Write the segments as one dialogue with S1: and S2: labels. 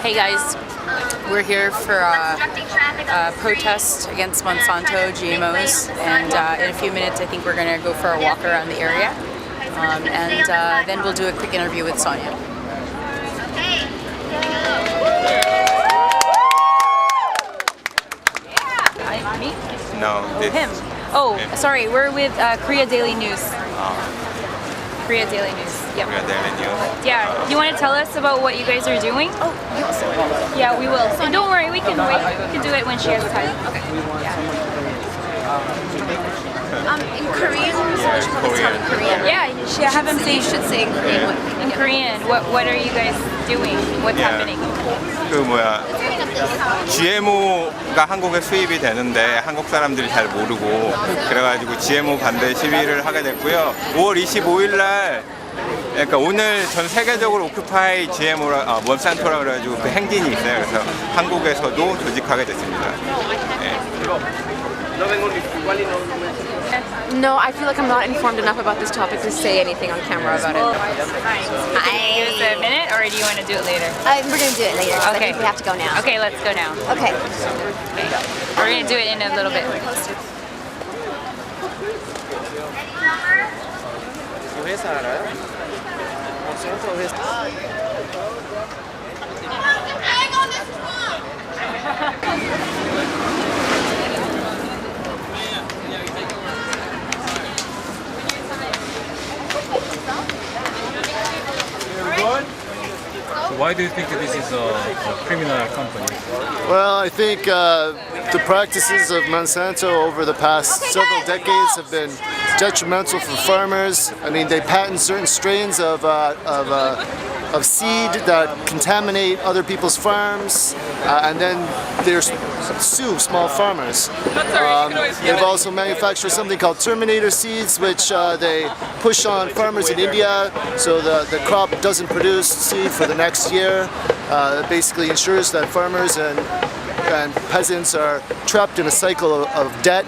S1: Hey guys, we're here for a protest against Monsanto GMOs, and in a few minutes I think we're going to go for a walk around the area, and then we'll do a quick interview with Sonia. Me?
S2: No, this.
S1: Him. Oh, sorry, we're with Korea Daily News. Korea Daily News. Yep.
S2: Korea Daily News.
S1: Yeah. You want to tell us about what you guys are doing? Oh, yeah, we will. And don't worry, we can wait. We can do it when she has time. Okay.
S3: In Korean?
S2: Korean.
S1: Yeah, have him say.
S3: You should say in Korean.
S1: In Korean, what are you guys doing? What's happening?
S2: 그 GMO가 한국에 수입이 되는데 한국 사람들이 잘 모르고 그래가지고 GMO 반대 시위를 하게 됐고요. 5월 25일 날 그러니까 오늘 전 세계적으로 오큐파이 GMO라 몬산토라 그래가지고 그 행진이 있어요. 그래서 한국에서도 조직하게 됐습니다.
S3: No, I feel like I'm not informed enough about this topic to say anything on camera about it.
S1: Give us a minute, or do you want to do it later?
S3: We're going to do it later, 'cause I think we have to go now.
S1: Okay, let's go now.
S3: Okay.
S1: We're going to do it in a little bit.
S4: 이 회사 알아요? 몬산토 회사.
S5: Why do you think that this is a criminal company?
S6: Well, I think the practices of Monsanto over the past several decades have been detrimental for farmers. I mean, they patent certain strains of seed that contaminate other people's farms, and then they sue small farmers. They've also manufactured something called Terminator seeds, which they push on farmers in India, so the crop doesn't produce seed for the next year. It basically ensures that farmers and peasants are trapped in a cycle of debt.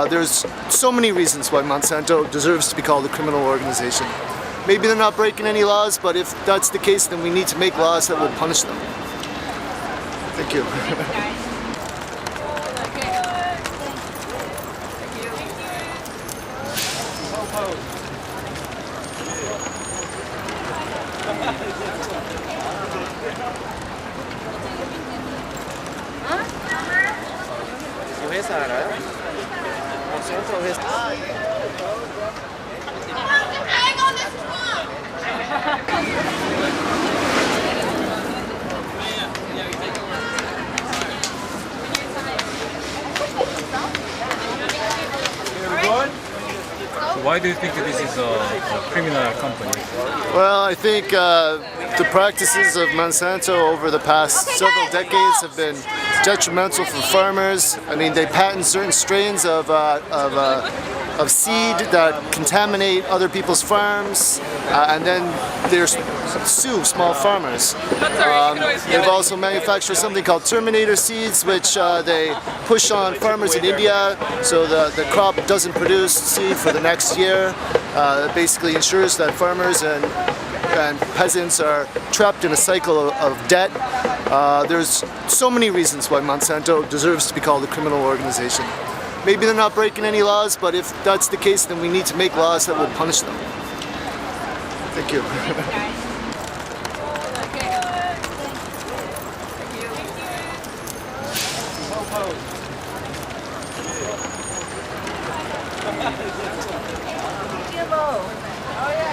S6: There's so many reasons why Monsanto deserves to be called a criminal organization. Maybe they're not breaking any laws, but if that's the case, then we need to make laws that will punish them. Thank you.
S4: 이 회사 알아요? 몬산토 회사.
S5: Why do you think that this is a criminal company?
S6: Well, I think the practices of Monsanto over the past several decades have been detrimental for farmers. I mean, they patent certain strains of seed that contaminate other people's farms, and then they sue small farmers. They've also manufactured something called Terminator seeds, which they push on farmers in India, so the crop doesn't produce seed for the next year. It basically ensures that farmers and peasants are trapped in a cycle of debt. There's so many reasons why Monsanto deserves to be called a criminal organization. Maybe they're not breaking any laws, but if that's the case, then we need to make laws that will punish them. Thank you.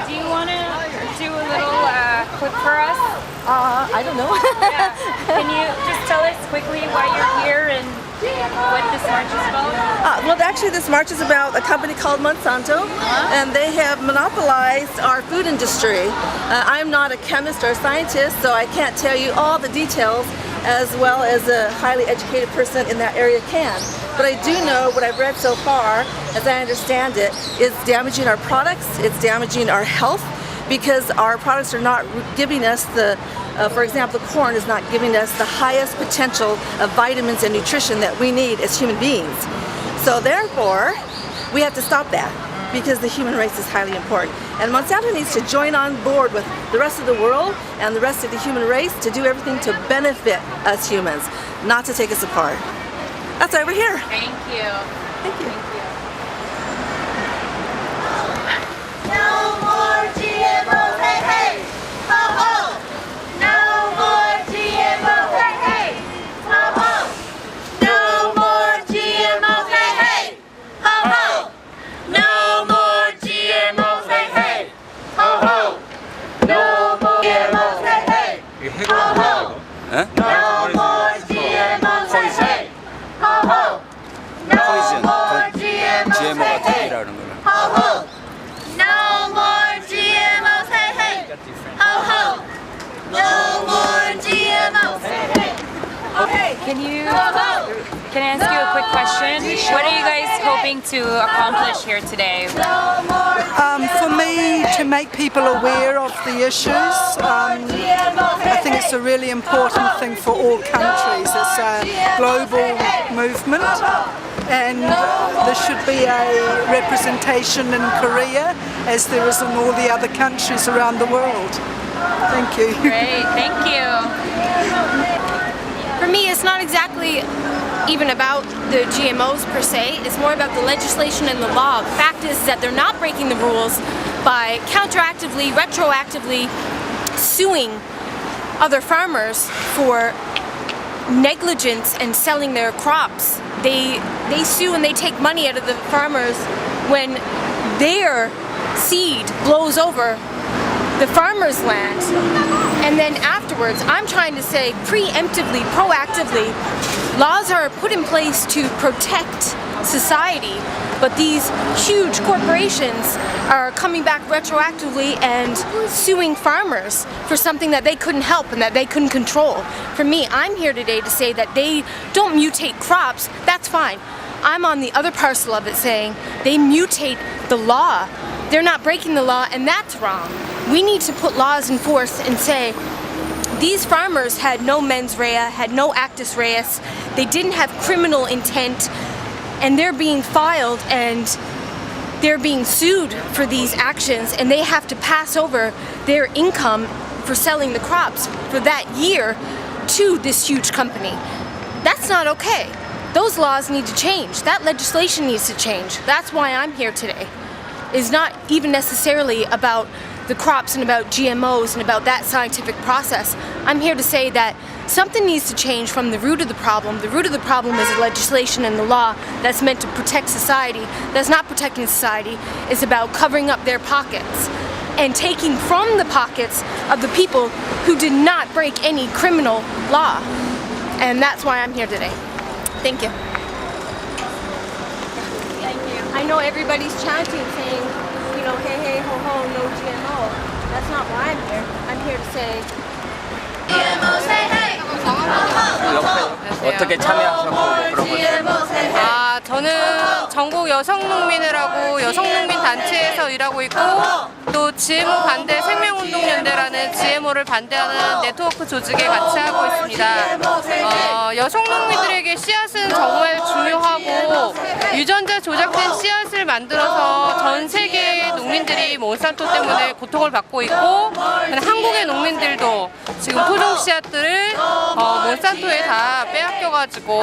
S1: Do you want to do a little clip for us?
S3: I don't know.
S1: Yeah. Can you just tell us quickly why you're here and what this march is about?
S7: Well, actually, this march is about a company called Monsanto, and they have monopolized our food industry. I'm not a chemist or a scientist, so I can't tell you all the details as well as a highly educated person in that area can. But I do know what I've read so far, as I understand it, is damaging our products, it's damaging our health, because our products are not giving us the, for example, the corn is not giving us the highest potential of vitamins and nutrition that we need as human beings. So therefore, we have to stop that, because the human race is highly important. And Monsanto needs to join on board with the rest of the world and the rest of the human race to do everything to benefit us humans, not to take us apart. That's why we're here.
S1: Thank you.
S7: Thank you.
S8: No more GMOs, hey hey! Ho ho! No more GMOs, hey hey! Ho ho! No more GMOs, hey hey! Ho ho! No more GMOs, hey hey! Ho ho! No more GMOs, hey hey! Ho ho! No more GMOs, hey hey! Ho ho! No more GMOs, hey hey! Ho ho! No more GMOs, hey hey! Ho ho! No more GMOs, hey hey! Okay.
S1: Can I ask you a quick question? What are you guys hoping to accomplish here today?
S9: For me, to make people aware of the issues. I think it's a really important thing for all countries. It's a global movement, and there should be a representation in Korea as there is in all the other countries around the world. Thank you.
S1: Great, thank you.
S3: For me, it's not exactly even about the GMOs per se. It's more about the legislation and the law. The fact is that they're not breaking the rules by counteractively, retroactively suing other farmers for negligence and selling their crops. They sue and they take money out of the farmers when their seed blows over the farmer's land. And then afterwards, I'm trying to say preemptively, proactively, laws are put in place to protect society, but these huge corporations are coming back retroactively and suing farmers for something that they couldn't help and that they couldn't control. For me, I'm here today to say that they don't mutate crops, that's fine. I'm on the other parcel of it saying they mutate the law. They're not breaking the law, and that's wrong. We need to put laws in force and say, these farmers had no mens rea, had no actus reus, they didn't have criminal intent, and they're being filed and they're being sued for these actions, and they have to pass over their income for selling the crops for that year to this huge company. That's not okay. Those laws need to change. That legislation needs to change. That's why I'm here today. It's not even necessarily about the crops and about GMOs and about that scientific process. I'm here to say that something needs to change from the root of the problem. The root of the problem is the legislation and the law that's meant to protect society. That's not protecting society. It's about covering up their pockets and taking from the pockets of the people who did not break any criminal law. And that's why I'm here today. Thank you. I know everybody's chanting saying, you know, hey, hey, ho, ho, no GMO. That's not why I'm here. I'm here to say
S8: GMOs, hey hey!
S4: 어떻게 참여하셨고 그런 거죠?
S10: 저는 전국 여성농민이라고 여성농민 단체에서 일하고 있고 또 GMO 반대 생명운동연대라는 GMO를 반대하는 네트워크 조직에 같이 하고 있습니다. 여성농민들에게 씨앗은 정말 중요하고 유전자 조작된 씨앗을 만들어서 전 세계의 농민들이 몬산토 때문에 고통을 받고 있고 한국의 농민들도 지금 토종 씨앗들을 몬산토에 다 빼앗겨가지고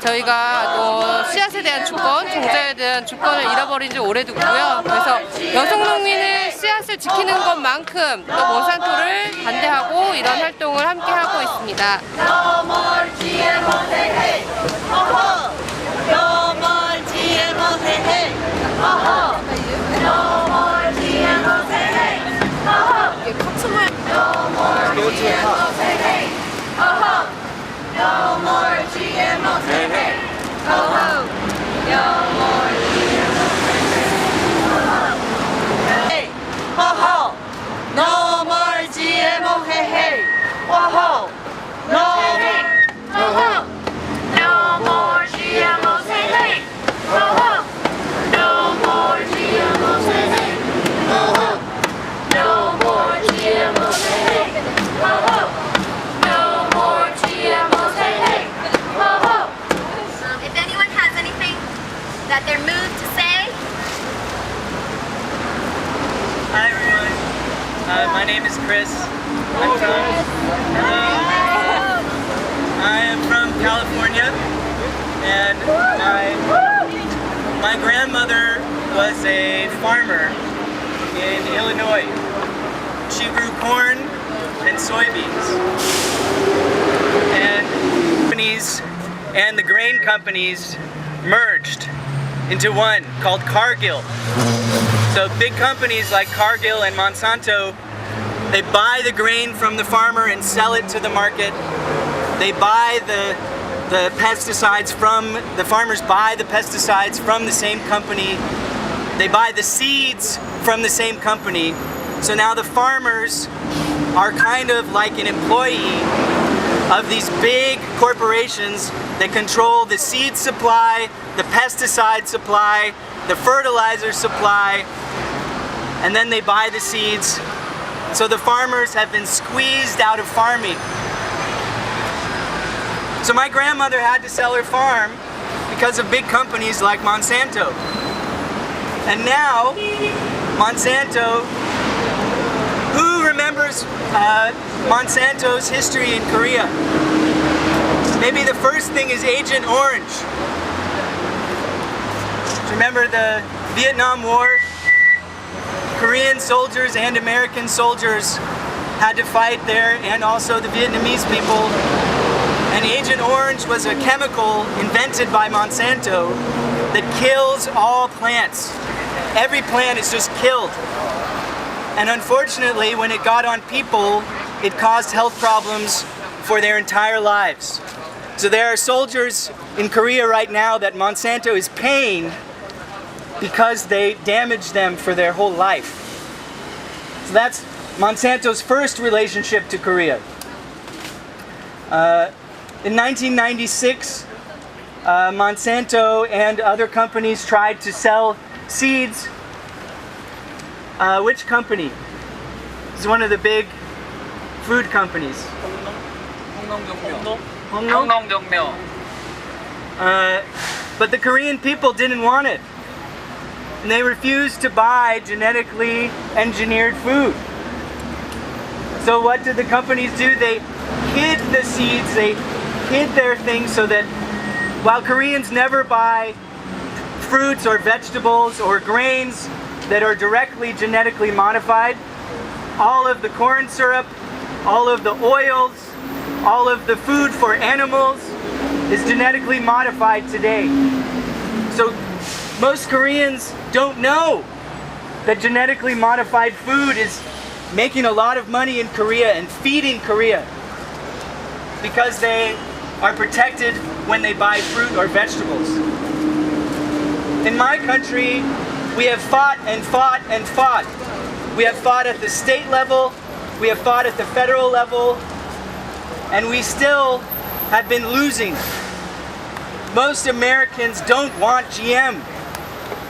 S10: 저희가 또 씨앗에 대한 주권, 종자에 대한 주권을 잃어버린 지 오래됐고요. 그래서 여성농민은 씨앗을 지키는 것만큼 또 몬산토를 반대하고 이런 활동을 함께 하고 있습니다.
S8: No more GMOs, hey hey! Ho ho! No more GMOs, hey hey! Ho ho! No more GMOs, hey hey! Ho ho! No more GMOs, hey hey! Ho ho! No more GMOs, hey hey! Ho ho! No more GMOs, hey hey! Ho ho! No more GMOs, hey hey! Ho ho! No more! Ho ho! No more GMOs, hey hey! Ho ho! No more GMOs, hey hey! Ho ho! No more GMOs, hey hey! Ho ho! No more GMOs, hey hey! Ho ho! If anyone has anything that they're moved to say.
S4: Hi everyone. My
S11: My name is Chris. I am from California, and my grandmother was a farmer in Illinois. She grew corn and soybeans. And companies and the grain companies merged into one called Cargill. So big companies like Cargill and Monsanto, they buy the grain from the farmer and sell it to the market. They buy the pesticides from, the farmers buy the pesticides from the same company. They buy the seeds from the same company. So now the farmers are kind of like an employee of these big corporations that control the seed supply, the pesticide supply, the fertilizer supply, and then they buy the seeds. So the farmers have been squeezed out of farming. So my grandmother had to sell her farm because of big companies like Monsanto. And now, Monsanto, who remembers Monsanto's history in Korea? Maybe the first thing is Agent Orange. Remember the Vietnam War? Korean soldiers and American soldiers had to fight there, and also the Vietnamese people. And Agent Orange was a chemical invented by Monsanto that kills all plants. Every plant is just killed. And unfortunately, when it got on people, it caused health problems for their entire lives. So there are soldiers in Korea right now that Monsanto is paying because they damaged them for their whole life. So that's Monsanto's first relationship to Korea. In 1996, Monsanto and other companies tried to sell seeds. Which company? This is one of the big food companies. But the Korean people didn't want it. And they refused to buy genetically engineered food. So what did the companies do? They hid the seeds, they hid their things so that while Koreans never buy fruits or vegetables or grains that are directly genetically modified, all of the corn syrup, all of the oils, all of the food for animals is genetically modified today. So most Koreans don't know that genetically modified food is making a lot of money in Korea and feeding Korea because they are protected when they buy fruit or vegetables. In my country, we have fought and fought and fought. We have fought at the state level, we have fought at the federal level, and we still have been losing. Most Americans don't want GM,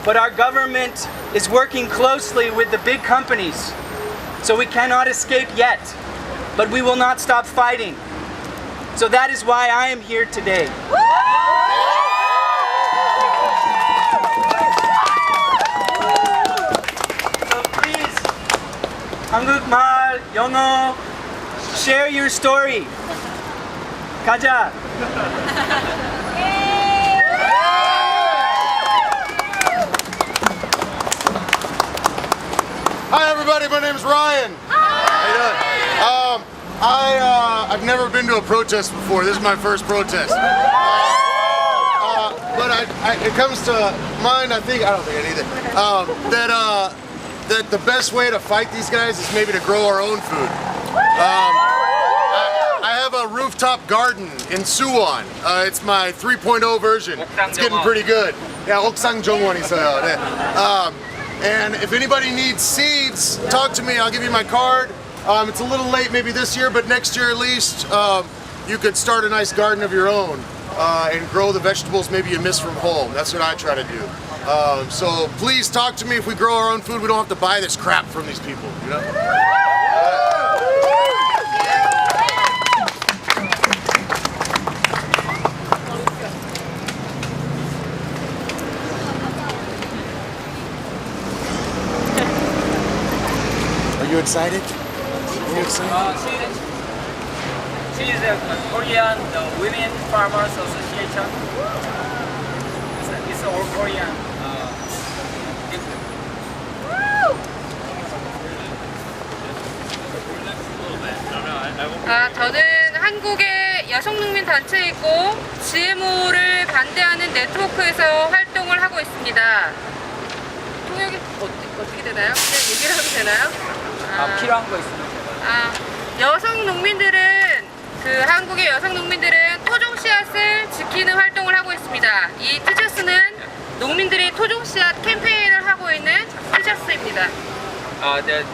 S11: but our government is working closely with the big companies, so we cannot escape yet, but we will not stop fighting. So that is why I am here today. So please, 한국말, 영어, share your story. 가자.
S12: Hi everybody, my name is Ryan. How you doing? I've never been to a protest before. This is my first protest. But it comes to mind, I don't think I need it, that the best way to fight these guys is maybe to grow our own food. I have a rooftop garden in Suwon. It's my 3.0 version. It's getting pretty good. Yeah, 옥상 정원 있어요. 네. And if anybody needs seeds, talk to me. I'll give you my card. It's a little late maybe this year, but next year at least, you could start a nice garden of your own and grow the vegetables maybe you miss from home. That's what I try to do. So please talk to me. If we grow our own food, we don't have to buy this crap from these people. You know? Are you excited?
S11: She is a Korean Women Farmers Association. It's all Korean.
S10: 저는 한국의 여성농민 단체에 있고 GMO를 반대하는 네트워크에서 활동을 하고 있습니다. 통역이 어떻게 되나요? 그냥 얘기를 하면 되나요?
S11: 필요한 거 있으면
S10: 여성 농민들은 한국의 여성 농민들은 토종 씨앗을 지키는 활동을 하고 있습니다. 이 티셔츠는 농민들이 토종 씨앗 캠페인을 하고 있는 티셔츠입니다.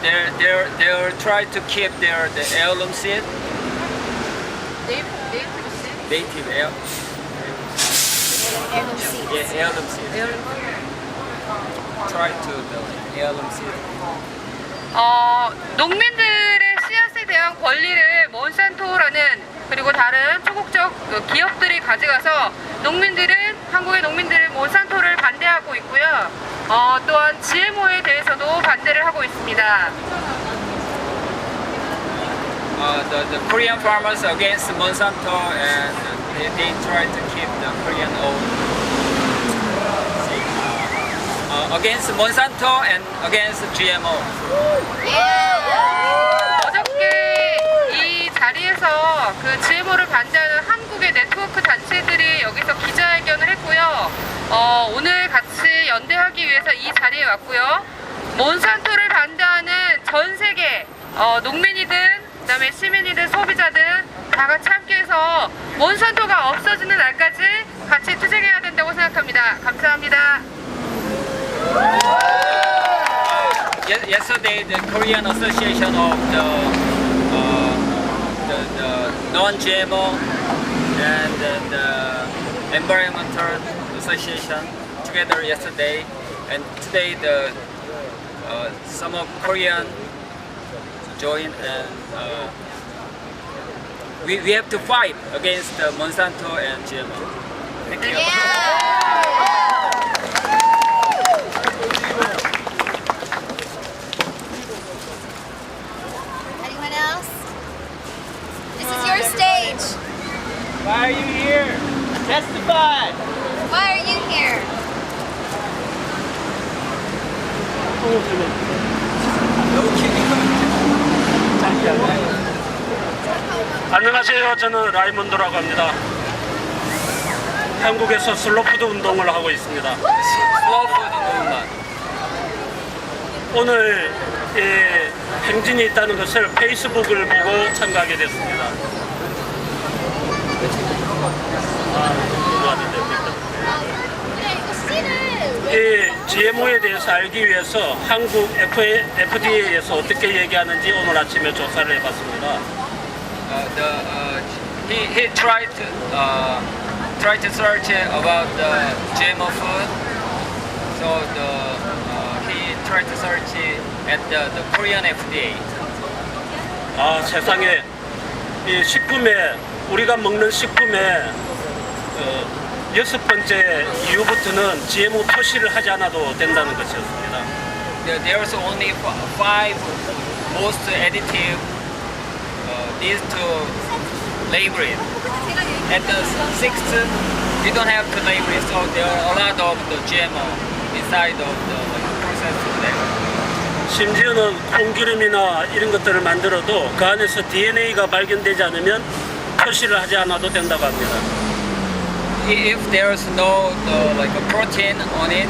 S11: they're trying to keep the heirloom seed. Native heirloom seed. Yeah, heirloom seed. Try to the heirloom seed.
S10: 농민들의 씨앗에 대한 권리를 몬산토라는 그리고 다른 초국적 기업들이 가져가서 한국의 농민들은 몬산토를 반대하고 있고요. 또한 GMO에 대해서도 반대를 하고 있습니다.
S11: The Korean farmers against Monsanto and they try to keep the Korean owned. Against Monsanto and against GMO.
S10: 어저께 이 자리에서 GMO를 반대하는 한국의 네트워크 단체들이 여기서 기자회견을 했고요. 오늘 같이 연대하기 위해서 이 자리에 왔고요. 몬산토를 반대하는 전 세계 농민이든 그다음에 시민이든 소비자든 다 같이 함께해서 몬산토가 없어지는 날까지 같이 투쟁해야 된다고 생각합니다. 감사합니다.
S11: Yesterday, the Korean Association of the non-GMO and the Environmental Association together yesterday, and today some of Korean joined, and we have to fight against Monsanto and GMO. Thank you.
S8: Anyone else? This is your stage.
S11: Why are you here? Testify.
S8: Why are you here?
S13: 안녕하세요. 저는 라이몬드라고 합니다. 한국에서 슬로푸드 운동을 하고 있습니다.
S11: 슬로푸드 운동.
S13: 오늘 행진이 있다는 것을 페이스북을 보고 참가하게 됐습니다. 이 GMO에 대해서 알기 위해서 한국 FDA에서 어떻게 얘기하는지 오늘 아침에 조사를 해봤습니다.
S11: He tried to search about the GMO food. So he tried to search at the Korean FDA.
S13: 세상에 이 식품에 우리가 먹는 식품에 6번째 이유부터는 GMO 표시를 하지 않아도 된다는 것이었습니다.
S11: There's only 5 most additive needs to label it. At the 6th, we don't have to label it, so there are a lot of the GMO inside of the processed food.
S13: 심지어는 콩기름이나 이런 것들을 만들어도 그 안에서 DNA가 발견되지 않으면 표시를 하지 않아도 된다고 합니다.
S11: If there's no like a protein on it,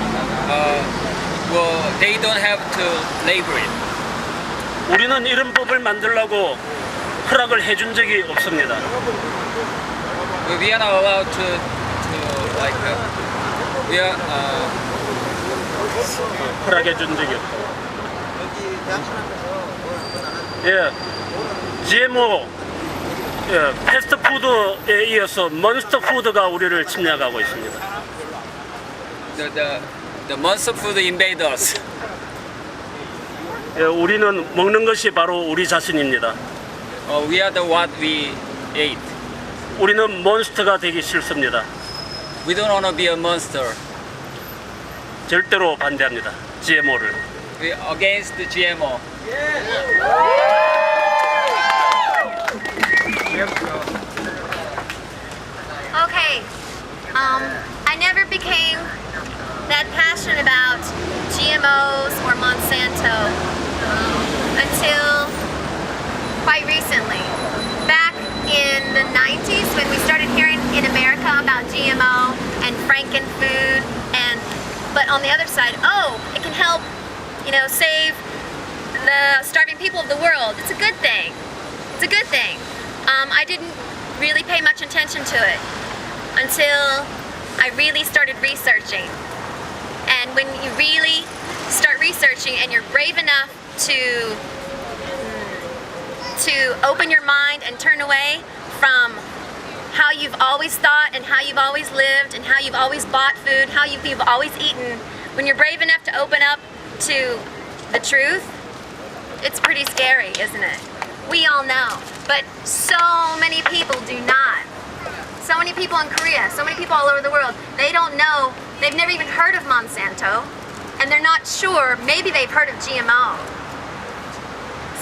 S11: well, they don't have to label it.
S13: 우리는 이런 법을 만들려고 허락을 해준 적이 없습니다.
S11: We are not allowed to like we are
S13: 허락해 준 적이 없고. 예, GMO 패스트푸드에 이어서 몬스터푸드가 우리를 침략하고 있습니다.
S11: The monster food invade us.
S13: 예, 우리는 먹는 것이 바로 우리 자신입니다.
S11: We are the what we ate.
S13: 우리는 몬스터가 되기 싫습니다.
S11: We don't want to be a monster.
S13: 절대로 반대합니다. GMO를.
S11: We against the GMO.
S8: Okay, I never became that passionate about GMOs or Monsanto until quite recently. Back in the 90s when we started hearing in America about GMO and Frankenfood, but on the other side, oh, it can help, save the starving people of the world. It's a good thing. It's a good thing. I didn't really pay much attention to it until I really started researching. And when you really start researching and you're brave enough to open your mind and turn away from how you've always thought and how you've always lived and how you've always bought food, how you've always eaten, when you're brave enough to open up to the truth, it's pretty scary, isn't it? We all know, but so many people do not. So many people in Korea, so many people all over the world, they don't know, they've never even heard of Monsanto, and they're not sure, maybe they've heard of GMO.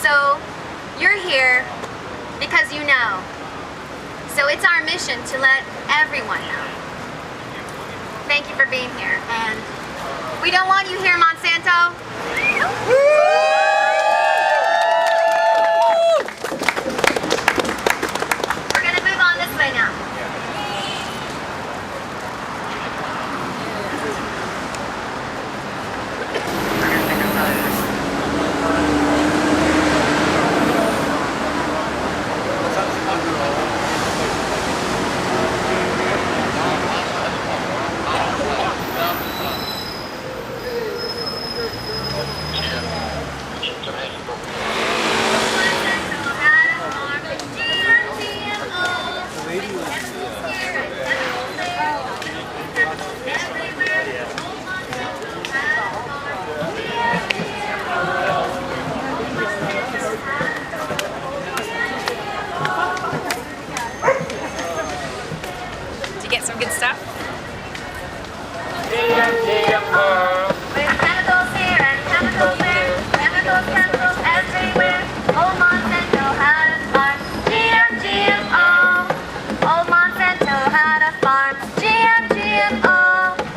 S8: So, you're here because you know. So it's our mission to let everyone know. Thank you for being here, and we don't want you here, Monsanto. We're gonna move on this way now.
S1: Did you get some good stuff?
S8: With chemicals here and chemicals there, chemicals everywhere. Old Monsanto had a farm, GMO. Old Monsanto had a farm, GMO.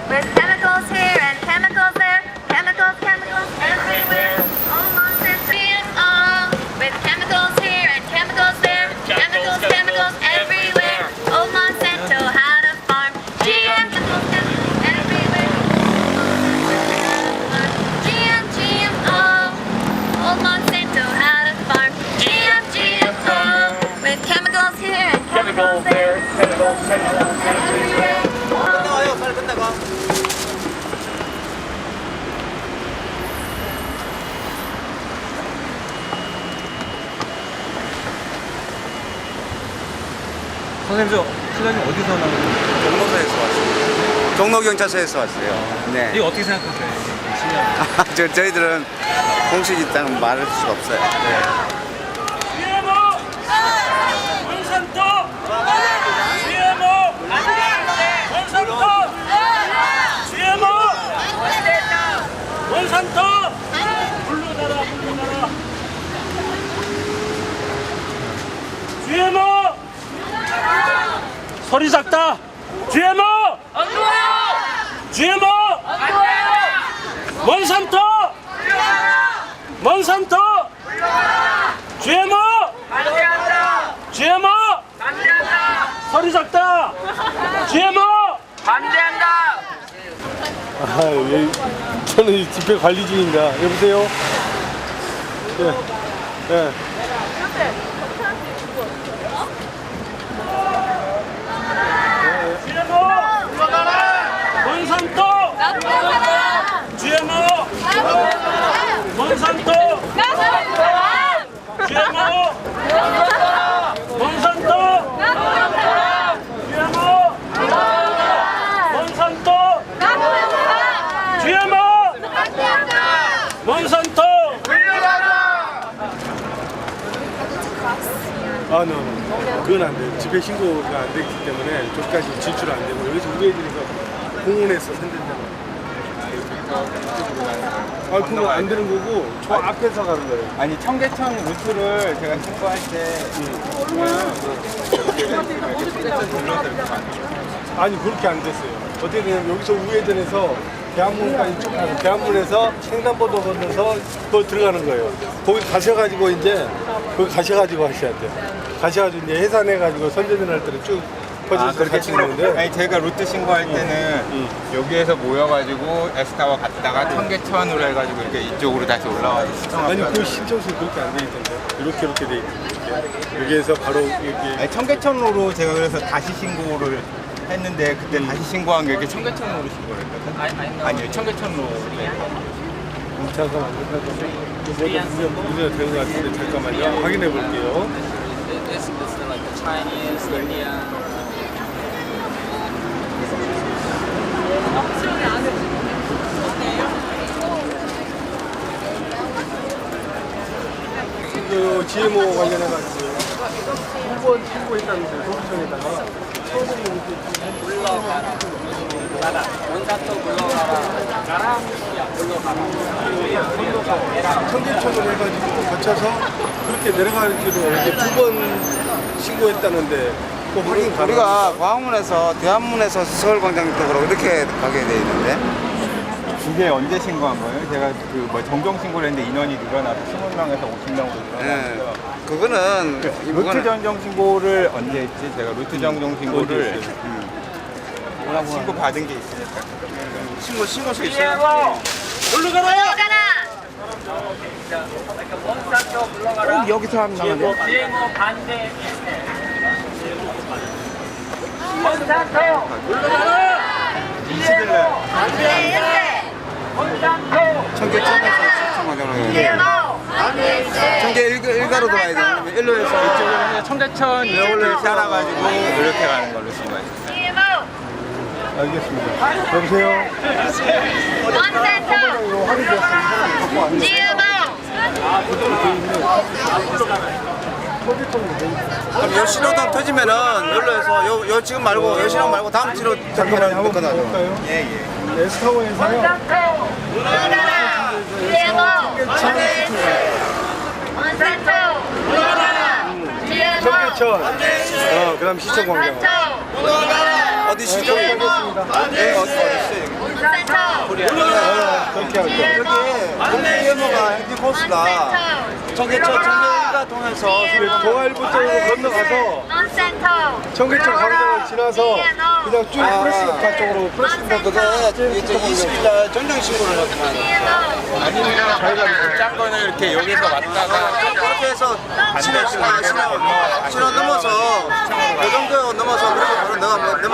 S8: With chemicals here and chemicals there, chemicals everywhere. Old Monsanto GMO. With chemicals here and chemicals there, chemicals everywhere. Old Monsanto had a farm, GMO. Old Monsanto had a farm, GMO, with chemicals here and chemicals there, chemicals everywhere.
S5: 실장님 어디서 나오세요?
S4: 경로서에서 왔어요. 경로경찰서에서 왔어요. 네.
S5: 이거 어떻게 생각하세요?
S4: 저희들은 공식이 있다는 말할 수가 없어요. 네.
S13: GMO! 몬산토! GMO! 몬산토! GMO! 몬산토! 물러나라. GMO! 소리 작다! GMO! 안 좋아요! GMO! 안 좋아요! 몬산토! 몬산토! GMO! 반대한다! GMO! 반대한다! 소리 작다! GMO! 반대한다!
S14: 저는 이 집회 관리 중입니다. 여보세요? 네. 네.
S13: 몬산토! GMO! 몬산토! GMO! 몬산토! GMO! 몬산토! GMO! 몬산토!
S14: 아, 그건 안 돼요. 집회 신고가 안 됐기 때문에 저기까지 진출 안 되고 여기서 우회해주니까 공원에서 선전장.
S2: 그
S14: 아, 그거 안 되는 거고 저 앞에서 가는 거예요.
S2: 아니 청계천 루트를 제가 신고할 때
S14: 아니 그렇게 안 됐어요. 어떻게 되냐면 여기서 우회전해서 대한문까지 쭉 가서 대한문에서 횡단보도 건너서 그거 들어가는 거예요. 거기 가셔가지고 이제 거기 가셔가지고 하셔야 돼요. 가셔가지고 이제 해산해가지고 선전을 할 때는 쭉 퍼져서
S2: 그렇게
S14: 같이 있는데.
S2: 아니 제가 루트 신고할 때는 여기에서 모여가지고 에스타워 갔다가 청계천으로 해가지고 이렇게 이쪽으로 다시 올라와서
S14: 아니 그 신청서에 그렇게 안 돼 있던데. 이렇게 돼 있던데. 여기에서 바로 여기.
S2: 아니 청계천으로 제가 그래서 다시 신고를 했는데 그때 다시 신고한 게 이렇게 청계천으로 신고를 했거든. 아니요 청계천으로.
S14: 잠깐만 문제가 되는 것 같은데 잠깐만요. 확인해 볼게요. 그 GMO 관련해가지고 1번 신고했다는데 소비청에다가 처음에 물러가라 몬산토 물러가라 청계천으로 해가지고 거쳐서 그렇게 내려가기로 이렇게 2번 신고했다는데 또 확인 가능?
S4: 우리가 광화문에서 대한문에서 서울광장 쪽으로 이렇게 가게 돼 있는데.
S2: 그게 언제 신고한 거예요? 제가 그 뭐 정정 신고를 했는데 인원이 늘어나서 20명에서 50명으로 늘어나서
S4: 그거는
S2: 루트 정정 신고를 언제 했지? 제가 루트 정정 신고를 신고 받은 게 있으니까
S4: 신고서 있어요.
S8: 물러가라!
S4: 꼭 여기서 하면 나가네.
S11: GMO 반대 몬산토 물러가라!
S2: 20일날
S4: 청계천에서 시청하자고요. 청계 일가로도 가야 되는데 일로 해서
S2: 이쪽으로 청계천 여울을 따라가지고 이렇게 가는 걸로 신고했어요.
S14: 알겠습니다. 여보세요?
S8: 몬산토 GMO
S4: 그럼 요 신호등 터지면은 여기로 해서 요 지금 말고 요 신호 말고 다음 신호 터지면 한번 끊어줘.
S2: 예예.
S14: 에스타워에서요. 청계천. 그다음 시청광장. 어디 시청하겠습니다. 네, 어디 있어요? 그렇게 할게요. 여기 GMO가 행진 코스가 청계천 청계일가 통해서 동아일보 쪽으로 건너가서 청계천 광장을 지나서 그냥 쭉 프레스카 쪽으로 프레스카
S4: 그게 20일날 전정 신고를 했구나.
S2: 아니면 저희가 짠 거는 이렇게 여기서 왔다가
S4: 그렇게 해서 신호 넘어서 그 정도 넘어서 그렇게 바로 넘어갈게.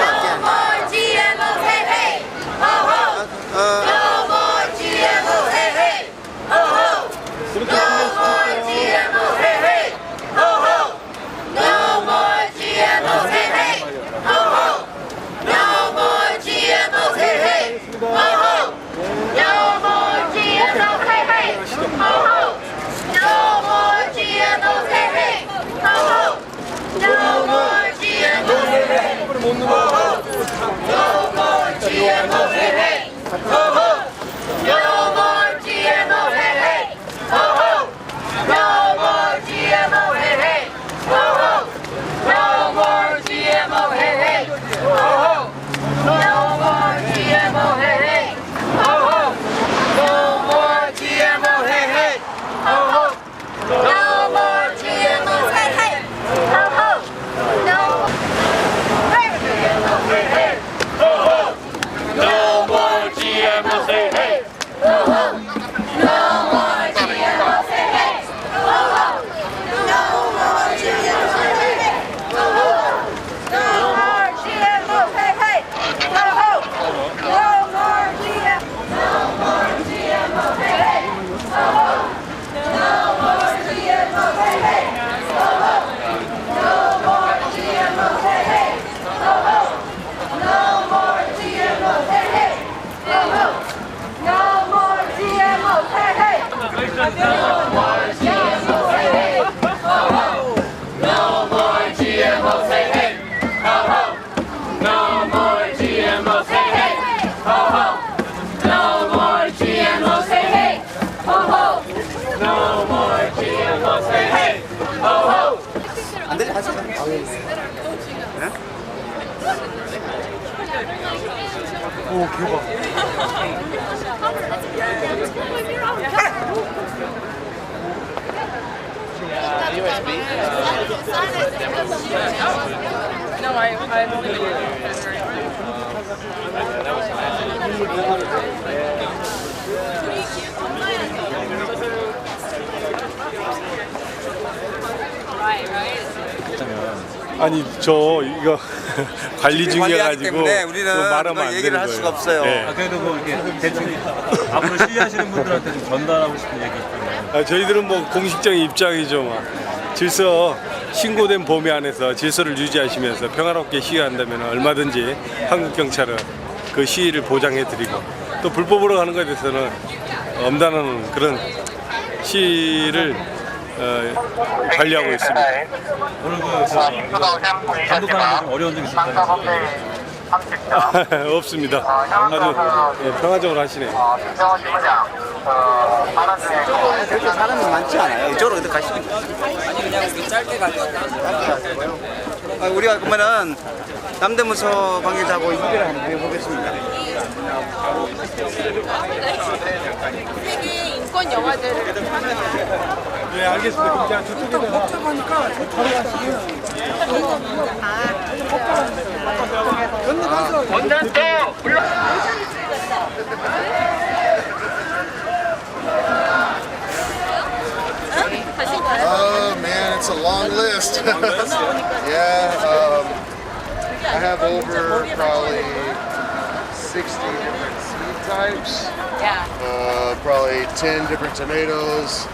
S14: 오 대박.
S1: No, I've only been
S14: 아니 저 이거 관리 중이어가지고
S4: 관리하기 때문에 우리는
S14: 말하면
S4: 그걸
S14: 안
S4: 얘기를
S14: 되는
S4: 할
S14: 거예요.
S4: 수가 없어요.
S14: 네.
S5: 그래도 뭐 이렇게 대충 앞으로 시위하시는 분들한테 좀 전달하고 싶은 얘기 있잖아요.
S14: 저희들은 뭐 공식적인 입장이죠. 뭐. 질서 신고된 범위 안에서 질서를 유지하시면서 평화롭게 시위한다면 얼마든지 한국 경찰은 그 시위를 보장해드리고 또 불법으로 가는 것에 대해서는 엄단하는 그런 시위를 관리하고 있습니다.
S5: 오늘 감독하는 데 좀 어려운 점이 있었다면
S14: 없습니다. 아주 평화적으로 하시네요.
S4: 그렇게 사람이 많지 않아요. 이쪽으로 어디 가시면 아니 그냥 짧게 가고요. 우리가 그러면은 남대문서 관계자하고 얘기를 한번 해보겠습니다.
S3: 세계 인권 영화제를
S14: 네 알겠습니다. 그럼 제가 저쪽에다가
S9: 복잡하니까 저쪽으로 가시면
S13: 먼산토 물론
S12: Oh man, it's a long list. Yeah, I have over probably 60 different seed types.
S1: Yeah.
S12: Probably 10 different tomatoes,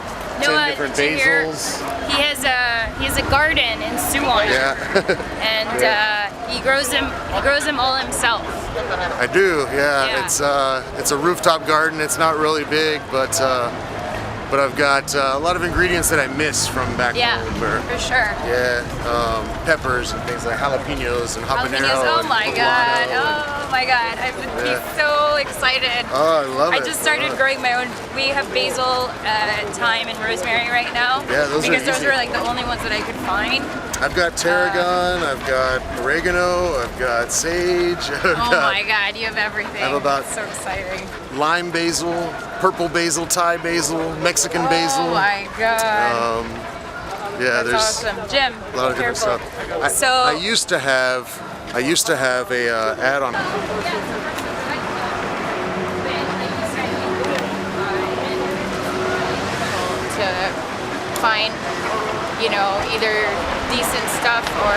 S12: 10 different
S1: did you hear?
S12: basils.
S1: He has a garden in Seoul.
S12: Yeah,
S1: And he grows them all himself.
S12: I do.
S1: Yeah.
S12: Yeah, it's a rooftop garden. It's not really big, but I've got a lot of ingredients that I miss from back
S1: Yeah,
S12: home. Or,
S1: for sure.
S12: yeah, peppers and things like jalapenos and habanero.
S1: Jalapenos, oh
S12: and
S1: my god,
S12: poblano.
S1: oh my god. I've been he's so excited.
S12: Oh, I love it.
S1: I just started growing my own. We have basil, thyme, and rosemary right now.
S12: Yeah, those are
S1: because those
S12: easy.
S1: were like the only ones that I could find.
S12: I've got tarragon, I've got oregano, I've got sage.
S1: Oh my god, you have everything.
S12: I have about-
S1: so exciting.
S12: Lime basil, purple basil, Thai basil, Mexican basil.
S1: Oh my god.
S12: Yeah,
S1: That's
S12: there's
S1: awesome. Jim,
S12: a lot of
S1: be
S12: different
S1: careful.
S12: stuff. I used to have a ad on.
S1: To find, either decent stuff or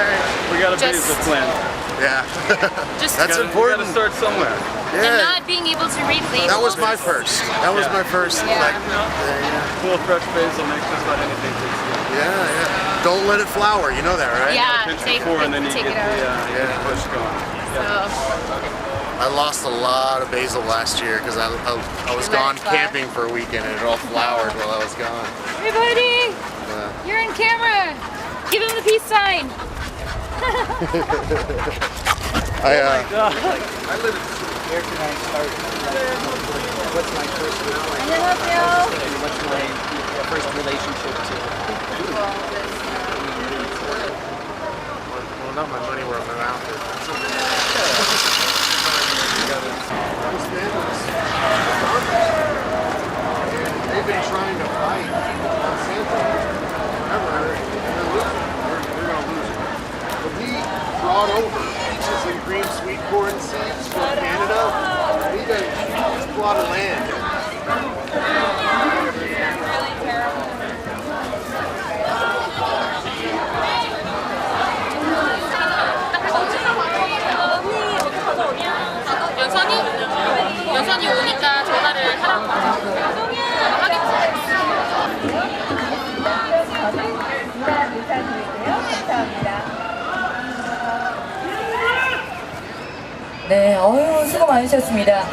S5: We got a
S1: just
S5: basil plant.
S12: Yeah,
S1: Just-
S12: that's
S1: You
S12: important.
S5: Gotta start somewhere.
S1: and
S12: Yeah,
S1: not being able to read labels.
S12: that was my first. That was my first.
S1: Yeah.
S12: Like,
S5: Cool fresh basil makes just about anything tasty.
S12: yeah. Don't let it flower. You know that, right?
S1: Yeah,
S5: Pinch
S1: take
S5: before and then you
S1: take
S5: get
S1: it
S5: the,
S1: out.
S5: you get the push going.
S1: So,
S12: I lost a lot of basil last year because I was
S1: You let
S12: gone
S1: it flower.
S12: camping for a weekend and it all flowered while I was gone.
S1: hey buddy,
S12: Yeah.
S1: you're in camera. Give him the peace sign.
S12: I
S4: Where can I start? What's my personality?
S1: 안녕하세요.
S4: What's my first relationship to?
S12: well, not my money where my mouth is. They've been trying to fight Monsanto forever. They're losing. They're going to lose it. But we brought over peaches and green sweet corn seeds from Canada. We got a huge plot of land.
S1: 연선이 오니까 전화를 하라고
S15: 네, 수고 많으셨습니다.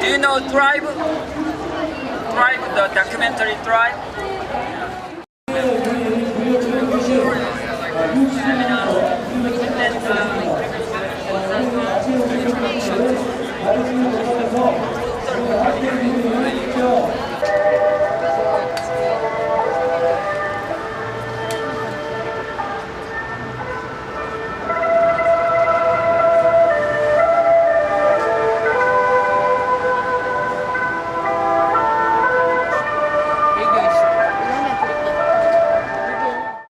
S11: Do you know Thrive? Thrive, the documentary Thrive?
S8: 네.